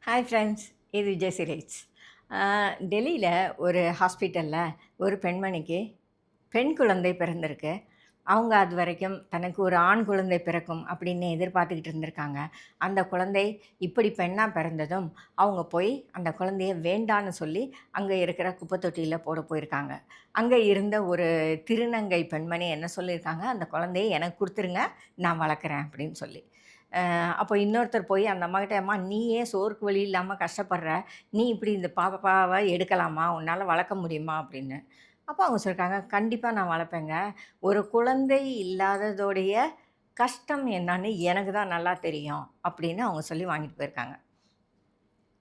Hi friends, இது விஜய் சிரேஜ். டெல்லியில் ஒரு ஹாஸ்பிட்டலில் ஒரு பெண்மணிக்கு பெண் குழந்தை பிறந்திருக்கு. அவங்க அது வரைக்கும் தனக்கு ஒரு ஆண் குழந்தை பிறக்கும் அப்படின்னு எதிர்பார்த்துக்கிட்டு இருந்திருக்காங்க. அந்த குழந்தை இப்படி பெண்ணாக பிறந்ததும் அவங்க போய் அந்த குழந்தைய வேண்டான்னு சொல்லி அங்கே இருக்கிற குப்பை தொட்டியில் போட போயிருக்காங்க. அங்கே இருந்த ஒரு திருநங்கை பெண்மணி என்ன சொல்லியிருக்காங்க, அந்த குழந்தைய எனக்கு கொடுத்துருங்க, நான் வளர்க்குறேன் அப்படின்னு சொல்லி. அப்போ இன்னொருத்தர் போய் அந்த அம்மாகிட்ட, "அம்மா நீ ஏன் சோறுக்கு வழி இல்லாமல் கஷ்டப்படுற? நீ இப்படி இந்த பாப்பாவை எடுக்கலாமா? உன்னால் வளர்க்க முடியுமா?" அப்படின்னு. அப்போ அவங்க சொல்லியிருக்காங்க, "கண்டிப்பாக நான் வளர்ப்பேங்க. ஒரு குழந்தை இல்லாததோடைய கஷ்டம் என்னன்னு எனக்கு தான் நல்லா தெரியும்." அப்படின்னு அவங்க சொல்லி வாங்கிட்டு போயிருக்காங்க.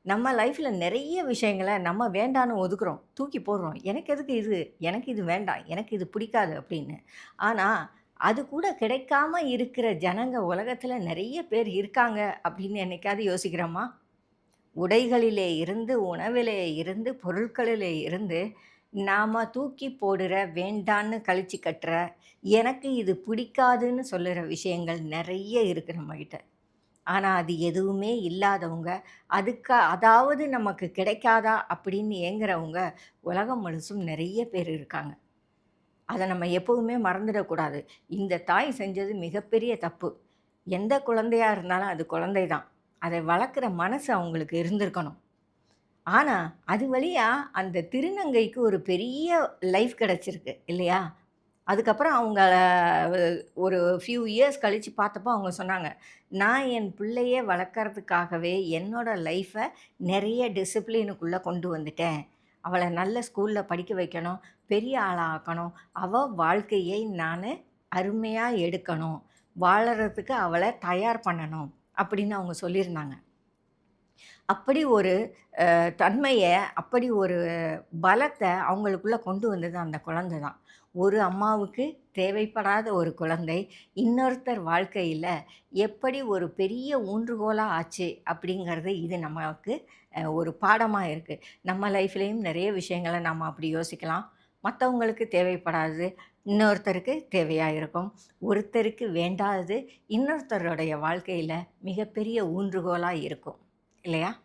நம்ம லைஃப்பில் நிறைய விஷயங்கள நம்ம வேண்டான்னு ஒதுக்குறோம். தூக்கி போடுறோம். "எனக்கு எதுக்கு இது? எனக்கு இது வேண்டாம். எனக்கு இது பிடிக்காது." அப்படின்னு. ஆனா, அது கூட கிடைக்காம இருக்கிற ஜனங்க உலகத்தில நெறைய பேர் இருக்காங்க அப்படின்னு என்னைக்காவது யோசிக்கிறோமா? உடைகளிலே இருந்து, உணவிலே இருந்து, பொருட்களிலே இருந்து, நாம தூக்கி போடுற, வேண்டான்னு கழிச்சு கட்டுற, எனக்கு இது பிடிக்காதுன்னு சொல்லுற விஷயங்கள் நெறைய இருக்கு நம்மகிட்ட. ஆனா, அது எதுவுமே இல்லாதவங்க, அதாவது நமக்கு கிடைக்காதா அப்படின்னு ஏங்குறவங்க, உலகம் முழுசும் நெறைய பேர் இருக்காங்க. அத நம்ம எப்பவுமே மறந்துடக்கூடாது. இந்த தாய் செஞ்சது மிகப்பெரிய தப்பு. எந்த குழந்தையா இருந்தாலும் அது குழந்தை தான். அதை வளர்க்குற மனசு அவங்களுக்கு இருந்திருக்கணும். ஆனா, அது வழியா அந்த திருநங்கைக்கு ஒரு பெரிய லைஃப் கிடைச்சிருக்கு இல்லையா? அதுக்கப்புறம் அவங்க ஒரு ஃபியூ இயர்ஸ் கழிச்சு பார்த்தப்போ அவங்க சொன்னாங்க, "நான் என் பிள்ளைய வளர்க்கறதுக்காகவே என்னோட லைஃப நெறைய டிசிப்ளினுக்குள்ள கொண்டு வந்துட்டேன். அவள நல்ல ஸ்கூல்ல படிக்க வைக்கணும், பெரிய ஆளா ஆக்கணும். அவ வாழ்க்கையை நானு அருமையா எடுக்கணும். வாழறதுக்கு அவள தயார் பண்ணணும்." அப்படின்னு அவங்க சொல்லியிருந்தாங்க. அப்படி ஒரு தன்மைய, அப்படி ஒரு பலத்த அவங்களுக்குள்ள கொண்டு வந்தது அந்த குழந்தை தான். ஒரு அம்மாவுக்கு தேவைப்படாத ஒரு குழந்தை, இன்னொருத்தர் வாழ்க்கையில எப்படி ஒரு பெரிய ஊன்றுகோலா ஆச்சு அப்படிங்கிறது இது நமக்கு ஒரு பாடமா இருக்கு. நம்ம லைஃப்லயும் நிறைய விஷயங்கள நம்ம அப்படி யோசிக்கலாம். மத்தவங்களுக்கு தேவைப்படாதது, இன்னொருத்தருக்கு தேவையா இருக்கும். ஒருத்தருக்கு வேண்டாதது, இன்னொருத்தருடைய வாழ்க்கையில மிகப்பெரிய ஊன்றுகோலா இருக்கும். இல்லையா?